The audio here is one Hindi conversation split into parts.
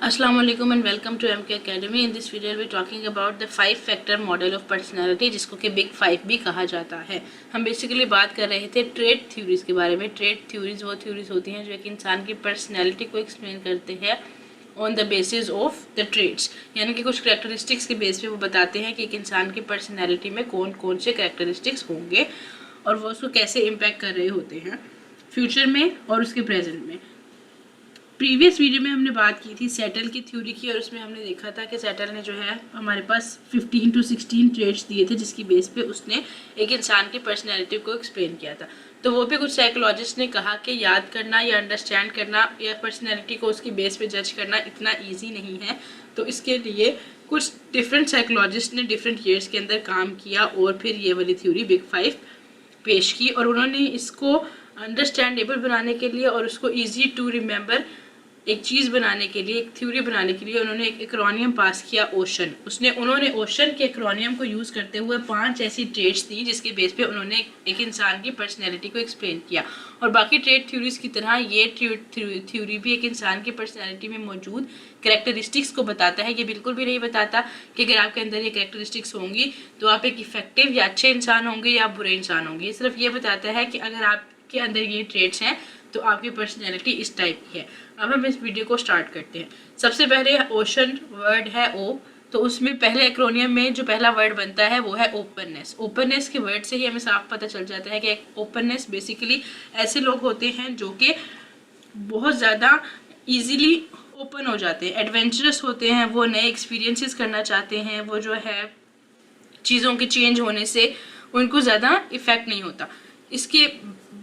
Assalamu alaikum and welcome to MK Academy. In this video, we'll be talking about the 5-factor model of personality, जिसको कि बिग 5 भी कहा जाता है। हम बेसिकली बात कर रहे थे ट्रेट थ्योरीज के बारे में। ट्रेट थ्योरीज वो थ्योरीज होती हैं जो एक इंसान की पर्सनैलिटी को एक्सप्लेन करते हैं on the basis of the traits, यानी कि कुछ करेक्टरिस्टिक्स के बेस पे वो बताते हैं कि एक इंसान की पर्सनैलिटी में कौन कौन से करेक्टरिस्टिक्स होंगे और वो उसको कैसे इम्पैक्ट कर रहे होते हैं फ्यूचर में और उसके प्रेजेंट में। प्रीवियस वीडियो में हमने बात की थी सेटल की थ्योरी की, और उसमें हमने देखा था कि सेटल ने जो है हमारे पास 15 to 16 ट्रेट्स दिए थे जिसकी बेस पे उसने एक इंसान की पर्सनैलिटी को एक्सप्लेन किया था। तो वो भी कुछ साइकोलॉजिस्ट ने कहा कि याद करना या अंडरस्टैंड करना या पर्सनैलिटी को उसकी बेस पे जज करना इतना ईजी नहीं है। तो इसके लिए कुछ डिफरेंट साइकोलॉजिस्ट ने डिफरेंट ईयर्स के अंदर काम किया और फिर ये वाली थ्योरी बिग 5 पेश की, और उन्होंने इसको अंडरस्टैंडेबल बनाने के लिए और उसको ईजी टू रिमेंबर एक चीज़ बनाने के लिए, एक थ्योरी बनाने के लिए उन्होंने एक एक्रोनियम पास किया, ओशन। उन्होंने ओशन के एक्रोनियम को यूज़ करते हुए 5 ऐसी ट्रेट्स दी जिसके बेस पे उन्होंने एक इंसान की पर्सनैलिटी को एक्सप्लेन किया। और बाकी ट्रेट थ्योरीज की तरह ये थ्योरी भी एक इंसान की पर्सनैलिटी में मौजूद करेक्टरिस्टिक्स को बताता है। ये बिल्कुल भी नहीं बताता कि अगर आपके अंदर ये करेक्टरिस्टिक्स होंगी तो आप एक इफेक्टिव या अच्छे इंसान होंगे या बुरे इंसान होंगे। सिर्फ ये बताता है कि अगर आपके अंदर ये ट्रेट्स हैं तो आपकी पर्सनैलिटी इस टाइप की है। अब हम इस वीडियो को स्टार्ट करते हैं। सबसे पहले ओशन वर्ड है ओ, तो उसमें पहले एक्रोनियम में जो पहला वर्ड बनता है वो है ओपननेस। ओपननेस के वर्ड से ही हमें साफ पता चल जाता है कि ओपननेस बेसिकली ऐसे लोग होते हैं जो कि बहुत ज़्यादा इजीली ओपन हो जाते हैं, एडवेंचरस होते हैं, वो नए एक्सपीरियंसेस करना चाहते हैं, वो जो है चीज़ों के चेंज होने से उनको ज़्यादा इफ़ेक्ट नहीं होता। इसके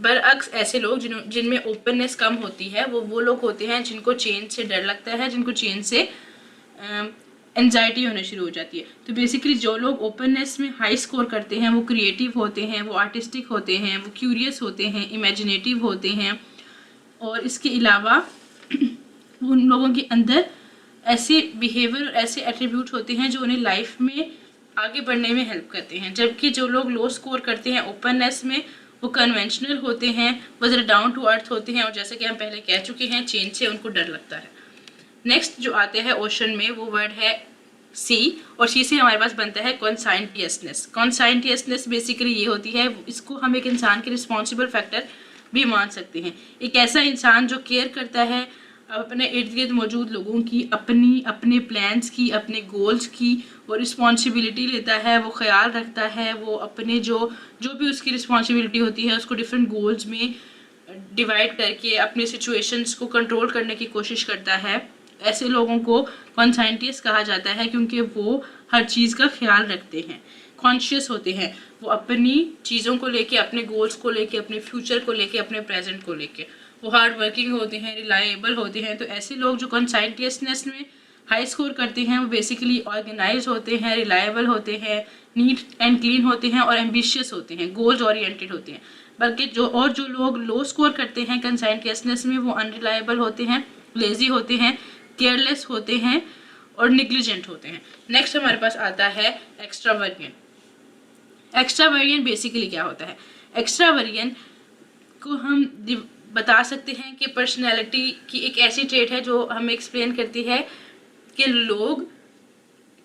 बरअक्स ऐसे लोग जिनमें ओपननेस कम होती है वो लोग होते हैं जिनको चेंज से डर लगता है, जिनको चेंज से एंजाइटी होने शुरू हो जाती है। तो बेसिकली जो लोग ओपननेस में हाई स्कोर करते हैं वो क्रिएटिव होते हैं, वो आर्टिस्टिक होते हैं, वो क्यूरियस होते हैं, इमेजिनेटिव होते हैं, और इसके अलावा उन लोगों के अंदर ऐसे बिहेवियर और ऐसे एट्रीब्यूट होते हैं जो उन्हें लाइफ में आगे बढ़ने में हेल्प करते हैं। जबकि जो लोग लो स्कोर करते हैं ओपननेस में वो कन्वेंशनल होते हैं, वो ज़रा डाउन टू अर्थ होते हैं, और जैसे कि हम पहले कह चुके हैं चेंज से उनको डर लगता है। नेक्स्ट जो आते हैं ओशन में वो वर्ड है सी, और सी से हमारे पास बनता है कॉन्साइंटियसनेस। कॉन्साइंटियसनेस बेसिकली ये होती है, इसको हम एक इंसान के रिस्पॉन्सिबल फैक्टर भी मान सकते हैं। एक ऐसा इंसान जो केयर करता है अपने इर्द गिर्द मौजूद लोगों की, अपने प्लान्स की, अपने गोल्स की, वो रिस्पॉन्सिबिलिटी लेता है, वो ख्याल रखता है, वो अपने जो भी उसकी रिस्पॉन्सिबिलिटी होती है उसको डिफरेंट गोल्स में डिवाइड करके अपने सिचुएशंस को कंट्रोल करने की कोशिश करता है। ऐसे लोगों को कॉन्साइंटियस कहा जाता है क्योंकि वो हर चीज़ का ख्याल रखते हैं, कॉन्शियस होते हैं, वो अपनी चीज़ों को लेके, अपने गोल्स को लेके, अपने फ्यूचर को लेके, अपने प्रेजेंट को लेके वो हार्ड वर्किंग होते हैं, रिलायबल होते हैं। तो ऐसे लोग जो कॉन्साइंटियसनेस में हाई स्कोर करते हैं वो बेसिकली ऑर्गेनाइज होते हैं, रिलायबल होते हैं, नीट एंड क्लीन होते हैं और एम्बिशियस होते हैं, गोल्स ओरिएंटेड होते हैं। बल्कि जो लोग लो स्कोर करते हैं कॉन्साइंटियसनेस में वो अनरिलायबल होते हैं, लेजी होते हैं, केयरलेस होते हैं और निग्लिजेंट होते हैं। नेक्स्ट हमारे पास आता है एक्स्ट्रावर्जियन। एक्स्ट्रावर्जियन बेसिकली क्या होता है? एक्स्ट्रावर्जियन को हम बता सकते हैं कि पर्सनैलिटी की एक ऐसी ट्रेट है जो हमें एक्सप्लेन करती है कि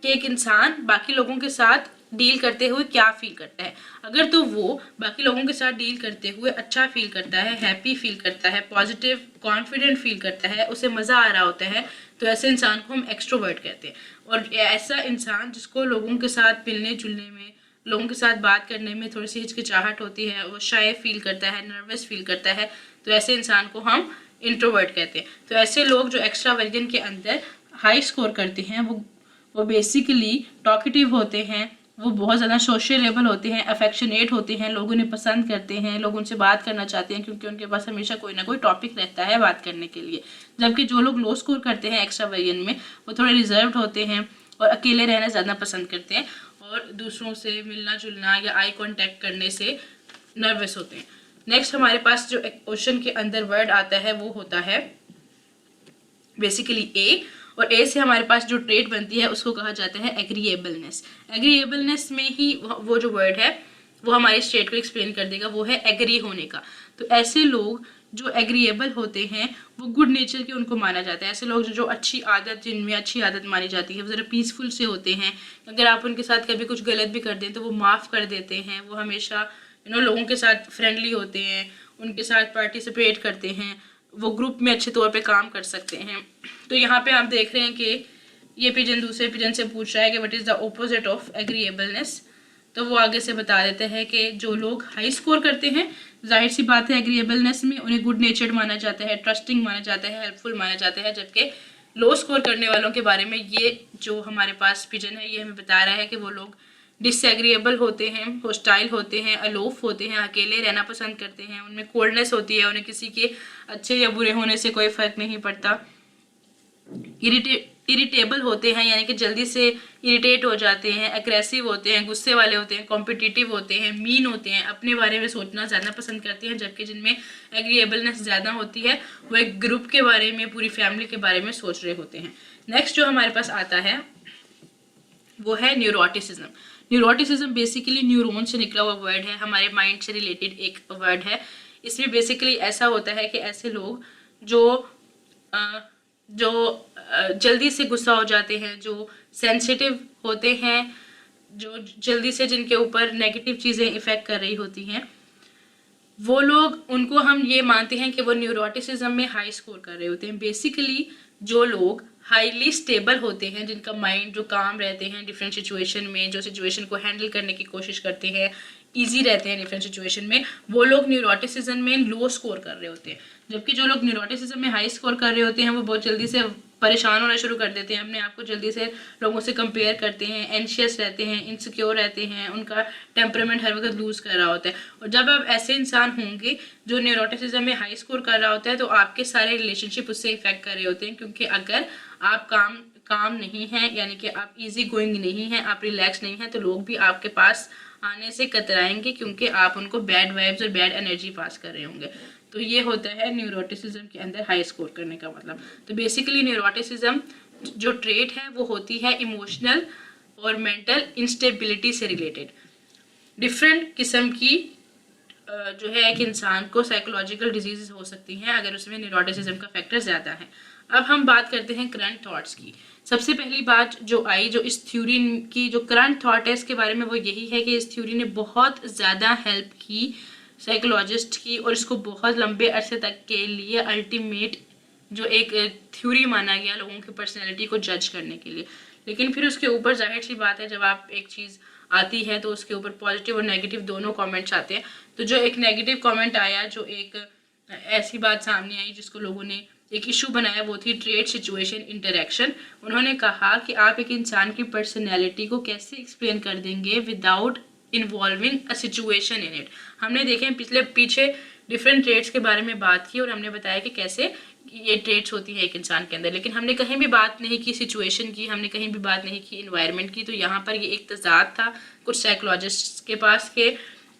एक इंसान बाकी लोगों के साथ डील करते हुए क्या फील करता है। अगर तो वो बाकी लोगों के साथ डील करते हुए अच्छा फील करता है, हैप्पी फील करता है, पॉजिटिव कॉन्फिडेंट फील करता है, उसे मज़ा आ रहा होता है, तो ऐसे इंसान को हम एक्सट्रोवर्ट कहते हैं। और ऐसा इंसान जिसको लोगों के साथ मिलने जुलने में, लोगों के साथ बात करने में थोड़ी सी हिचकिचाहट होती है, वो शाय फील करता है, नर्वस फील करता है, तो ऐसे इंसान को हम इंट्रोवर्ट कहते हैं। तो ऐसे लोग जो एक्स्ट्रावर्जन के अंदर हाई स्कोर करते हैं वो बेसिकली टॉकेटिव होते हैं, वो बहुत ज़्यादा सोशलेबल होते हैं, अफेक्शनेट होते हैं, लोग उन्हें पसंद करते हैं, लोग उनसे बात करना चाहते हैं क्योंकि उनके पास हमेशा कोई ना कोई टॉपिक रहता है बात करने के लिए। जबकि जो लोग लो स्कोर करते हैं एक्स्ट्रावर्जन में वो थोड़े रिजर्व्ड होते हैं और अकेले रहना ज़्यादा पसंद करते हैं और दूसरों से मिलना जुलना या आई कॉन्टैक्ट करने से नर्वस होते हैं। नेक्स्ट हमारे पास जो ओशन के अंदर वर्ड आता है वो होता है बेसिकली ए, और ए से हमारे पास जो ट्रेट बनती है उसको कहा जाता है एग्रीएबलनेस। एग्रीएबलनेस में ही वो जो वर्ड है वो हमारी स्टेट को एक्सप्लेन कर देगा, वो है एग्री होने का। तो ऐसे लोग जो एग्रीएबल होते हैं वो गुड नेचर के उनको माना जाता है। ऐसे लोग जो अच्छी आदत, जिनमें अच्छी आदत मानी जाती है, वो ज़रा पीसफुल से होते हैं। अगर आप उनके साथ कभी कुछ गलत भी कर दें तो वो माफ़ कर देते हैं। वो हमेशा लोगों के साथ फ्रेंडली होते हैं, उनके साथ पार्टिसिपेट करते हैं, वो ग्रुप में अच्छे तौर पे काम कर सकते हैं। तो यहाँ पे आप देख रहे हैं कि ये पिजन दूसरे पिजन से पूछ रहा है कि what is the opposite of agreeableness. तो वो आगे से बता देते हैं कि जो लोग हाई स्कोर करते हैं, जाहिर सी बात है एग्रीएबलनेस में उन्हें गुड नेचर्ड माना जाता है, ट्रस्टिंग माना जाता है, हेल्पफुल माना जाता है। जबकि लो स्कोर करने वालों के बारे में ये जो हमारे पास पिजन है ये हमें बता रहा है कि वो लोग डिसएग्रीएबल होते हैं, होस्टाइल होते हैं, अलोफ होते हैं, अकेले रहना पसंद करते हैं, उनमें कोल्डनेस होती है, उन्हें किसी के अच्छे या बुरे होने से कोई फ़र्क नहीं पड़ता। इरिटेबल होते हैं, यानी कि जल्दी से इरिटेट हो जाते हैं, अग्रेसिव होते हैं, गुस्से वाले होते हैं, कॉम्पिटिटिव होते हैं, मीन होते हैं, अपने बारे में सोचना ज़्यादा पसंद करते हैं। जबकि जिनमें एग्रीएबलनेस ज़्यादा होती है वो एक ग्रुप के बारे में, पूरी फैमिली के बारे में सोच रहे होते हैं। नेक्स्ट जो हमारे पास आता है वो है न्यूरोटिसिज्म। न्यूरोटिसिज्म बेसिकली न्यूरॉन से निकला हुआ वर्ड है, हमारे माइंड से रिलेटेड एक वर्ड है। इसमें बेसिकली ऐसा होता है कि ऐसे लोग जो जल्दी से गुस्सा हो जाते हैं, जो सेंसिटिव होते हैं, जो जल्दी से जिनके ऊपर नेगेटिव चीज़ें इफ़ेक्ट कर रही होती हैं, वो लोग, उनको हम ये मानते हैं कि वो न्यूरोटिसिज्म में हाई स्कोर कर रहे होते हैं। बेसिकली जो लोग हाईली स्टेबल होते हैं, जिनका माइंड जो काम रहते हैं डिफरेंट सिचुएशन में, जो सिचुएशन को हैंडल करने की कोशिश करते हैं, इजी रहते हैं डिफरेंट सिचुएशन में, वो लोग न्यूरोटिसिज्म में लो स्कोर कर रहे होते हैं। जबकि जो लोग न्यूरोटिसिज्म में हाई स्कोर कर रहे होते हैं वो बहुत जल्दी से परेशान होना शुरू कर देते हैं, अपने आप को जल्दी से लोगों से कंपेयर करते हैं, एंशियस रहते हैं, इनसिक्योर रहते हैं, उनका टेम्परामेंट हर वक्त लूज़ कर रहा होता है। और जब आप ऐसे इंसान होंगे जो न्यूरोटिसिज्म में हाई स्कोर कर रहा होता है तो आपके सारे रिलेशनशिप उससे इफेक्ट कर रहे होते हैं। क्योंकि अगर आप काम नहीं है, यानी कि आप इजी गोइंग नहीं हैं, आप रिलैक्स नहीं हैं, तो लोग भी आपके पास आने से कतराएंगे क्योंकि आप उनको बैड वाइब्स और बैड एनर्जी पास कर रहे होंगे। तो ये होता है न्यूरोटिसिज्म के अंदर हाई स्कोर करने का मतलब। तो बेसिकली न्यूरोटिसिज्म जो ट्रेट है वो होती है इमोशनल और मेंटल इंस्टेबिलिटी से रिलेटेड। डिफरेंट किस्म की जो है एक इंसान को साइकोलॉजिकल डिजीज़ हो सकती हैं अगर उसमें न्यूरोटिसिज्म का फैक्टर ज़्यादा है। अब हम बात करते हैं करंट थॉट्स की। सबसे पहली बात जो आई, जो इस थ्योरी की जो करंट थॉट है इसके बारे में, वो यही है कि इस थ्योरी ने बहुत ज़्यादा हेल्प की साइकोलॉजिस्ट की, और इसको बहुत लंबे अरसे तक के लिए अल्टीमेट जो एक थ्योरी माना गया लोगों की पर्सनैलिटी को जज करने के लिए। लेकिन फिर उसके ऊपर जाहिर सी बात है, जब आप एक चीज़ आती है तो उसके ऊपर पॉजिटिव और नेगेटिव दोनों कमेंट्स आते हैं। तो जो एक नेगेटिव कमेंट आया, जो एक ऐसी बात सामने आई जिसको लोगों ने एक इशू बनाया, वो थी ट्रेड सिचुएशन इंटरेक्शन। उन्होंने कहा कि आप एक इंसान की पर्सनैलिटी को कैसे एक्सप्लेन कर देंगे without involving a situation in it. हमने देखे पीछे डिफरेंट ट्रेड्स के बारे में बात की और हमने बताया कि कैसे ये ट्रेड्स होती है एक इंसान के अंदर, लेकिन हमने कहीं भी बात नहीं की सिचुएशन की, हमने कहीं भी बात नहीं की इन्वायरमेंट की। तो यहाँ पर ये एक तजाद था कुछ साइकोलॉजिस्ट के पास के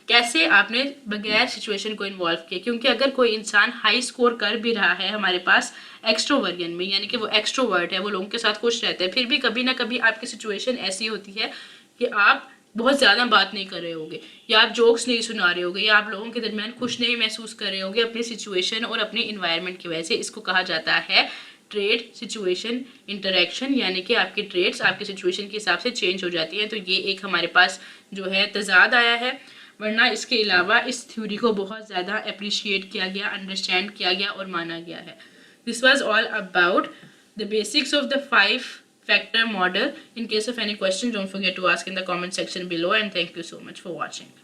कैसे आपने बगैर सिचुएशन को इन्वॉल्व किया। क्योंकि अगर कोई इंसान हाई स्कोर कर भी रहा है हमारे पास एक्सट्रोवर्जन में, यानी कि वो एक्सट्रोवर्ट है, वो लोगों के साथ खुश रहता है, फिर भी कभी ना कभी आपकी सिचुएशन ऐसी होती है कि आप बहुत ज़्यादा बात नहीं कर रहे होगे, या आप जोक्स नहीं सुना रहे होगे, या आप लोगों के दरमियान खुश नहीं महसूस कर रहे होगे अपनी सिचुएशन और अपने इन्वायरमेंट की वजह से। इसको कहा जाता है ट्रेड सिचुएशन इंटरेक्शन, यानी कि आपकी ट्रेड्स आपकी सिचुएशन के हिसाब से चेंज हो जाती हैं। तो ये एक हमारे पास जो है तजाद आया है, वरना इसके अलावा इस थ्योरी को बहुत ज़्यादा अप्रिशिएट किया गया, अंडरस्टैंड किया गया और माना गया है। This was all about the basics of the 5 factor model. In case of any question, don't forget to ask in the comment section below, and thank you so much for watching.